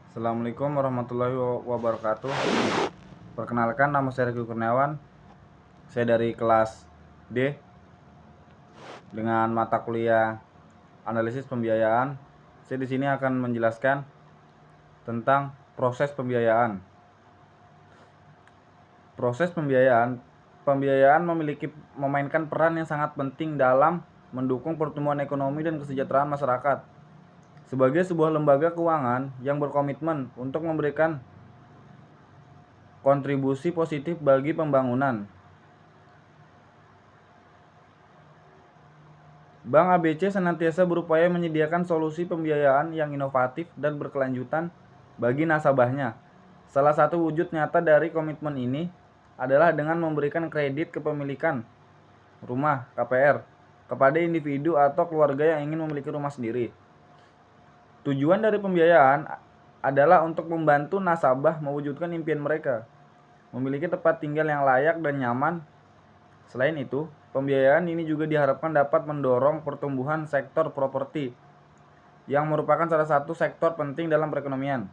Assalamualaikum warahmatullahi wabarakatuh. Perkenalkan, nama saya Riki Kurniawan. Saya dari kelas D dengan mata kuliah analisis pembiayaan. Saya di sini akan menjelaskan tentang proses pembiayaan. Proses pembiayaan memainkan peran yang sangat penting dalam mendukung pertumbuhan ekonomi dan kesejahteraan masyarakat. Sebagai sebuah lembaga keuangan yang berkomitmen untuk memberikan kontribusi positif bagi pembangunan, Bank ABC senantiasa berupaya menyediakan solusi pembiayaan yang inovatif dan berkelanjutan bagi nasabahnya. Salah satu wujud nyata dari komitmen ini adalah dengan memberikan kredit kepemilikan rumah (KPR) kepada individu atau keluarga yang ingin memiliki rumah sendiri. Tujuan dari pembiayaan adalah untuk membantu nasabah mewujudkan impian mereka, memiliki tempat tinggal yang layak dan nyaman. Selain itu, pembiayaan ini juga diharapkan dapat mendorong pertumbuhan sektor properti, yang merupakan salah satu sektor penting dalam perekonomian.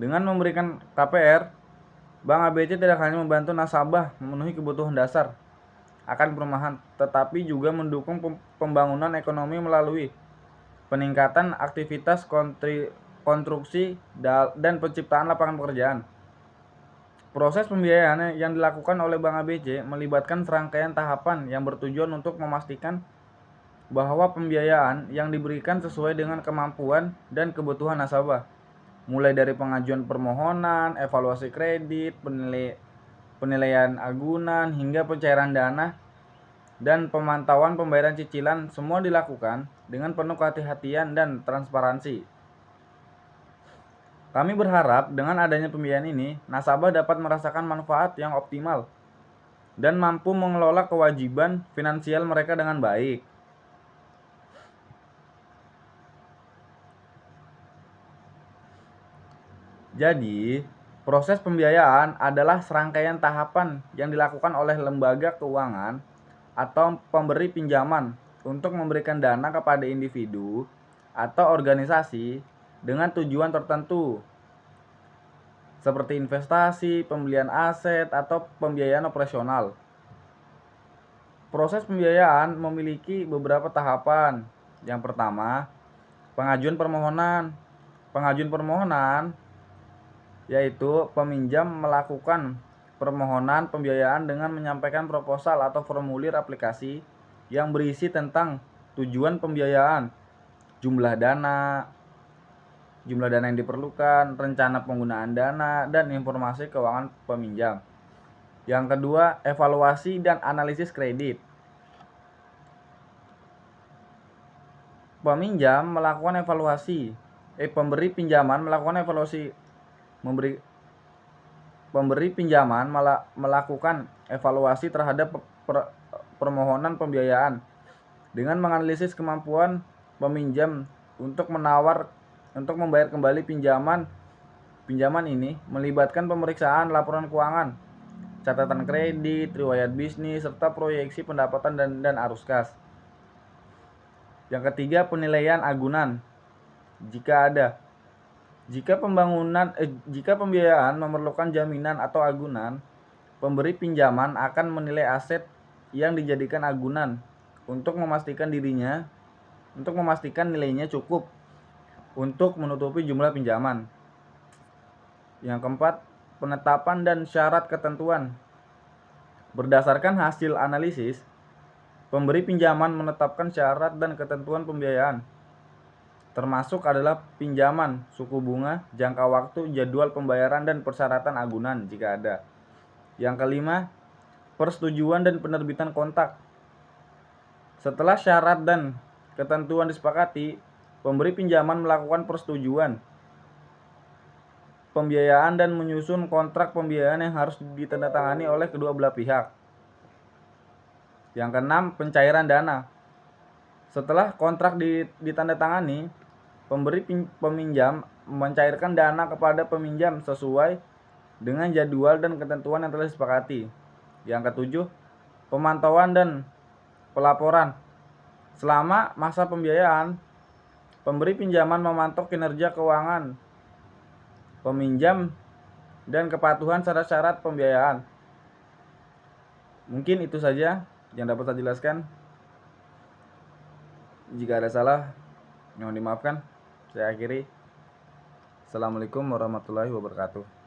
Dengan memberikan KPR, Bank ABC tidak hanya membantu nasabah memenuhi kebutuhan dasar akan perumahan, tetapi juga mendukung pembangunan ekonomi melalui peningkatan aktivitas konstruksi dan penciptaan lapangan pekerjaan. Proses pembiayaan yang dilakukan oleh Bank ABC melibatkan serangkaian tahapan yang bertujuan untuk memastikan bahwa pembiayaan yang diberikan sesuai dengan kemampuan dan kebutuhan nasabah, mulai dari pengajuan permohonan, evaluasi kredit, penilaian agunan, hingga pencairan dana dan pemantauan pembayaran cicilan, semua dilakukan dengan penuh kehati-hatian dan transparansi. Kami berharap dengan adanya pembiayaan ini, nasabah dapat merasakan manfaat yang optimal dan mampu mengelola kewajiban finansial mereka dengan baik. Jadi, proses pembiayaan adalah serangkaian tahapan yang dilakukan oleh lembaga keuangan atau pemberi pinjaman untuk memberikan dana kepada individu atau organisasi dengan tujuan tertentu, seperti investasi, pembelian aset, atau pembiayaan operasional. Proses pembiayaan memiliki beberapa tahapan. Yang pertama, pengajuan permohonan. Pengajuan permohonan yaitu peminjam melakukan permohonan pembiayaan dengan menyampaikan proposal atau formulir aplikasi yang berisi tentang tujuan pembiayaan, jumlah dana yang diperlukan, rencana penggunaan dana, dan informasi keuangan peminjam. Yang kedua, evaluasi dan analisis kredit. Peminjam melakukan evaluasi. Pemberi pinjaman melakukan evaluasi. Pemberi pinjaman melakukan evaluasi terhadap permohonan pembiayaan dengan menganalisis kemampuan peminjam untuk membayar kembali pinjaman ini, melibatkan pemeriksaan laporan keuangan, catatan kredit, riwayat bisnis, serta proyeksi pendapatan dan arus kas. Yang ketiga, penilaian agunan. Jika ada. Jika pembiayaan memerlukan jaminan atau agunan, pemberi pinjaman akan menilai aset yang dijadikan agunan untuk memastikan nilainya cukup untuk menutupi jumlah pinjaman. Yang keempat, penetapan dan syarat ketentuan. Berdasarkan hasil analisis, pemberi pinjaman menetapkan syarat dan ketentuan pembiayaan, termasuk adalah pinjaman, suku bunga, jangka waktu, jadwal pembayaran, dan persyaratan agunan jika ada. Yang kelima, persetujuan dan penerbitan kontak. Setelah syarat dan ketentuan disepakati, pemberi pinjaman melakukan persetujuan pembiayaan dan menyusun kontrak pembiayaan yang harus ditandatangani oleh kedua belah pihak. Yang keenam, pencairan dana. Setelah kontrak ditandatangani, pemberi peminjam mencairkan dana kepada peminjam sesuai dengan jadwal dan ketentuan yang telah disepakati. Yang ketujuh, pemantauan dan pelaporan. Selama masa pembiayaan, pemberi pinjaman memantau kinerja keuangan peminjam, dan kepatuhan syarat-syarat pembiayaan. Mungkin itu saja yang dapat saya jelaskan. Jika ada salah, mohon dimaafkan. Saya akhiri. Assalamualaikum warahmatullahi wabarakatuh.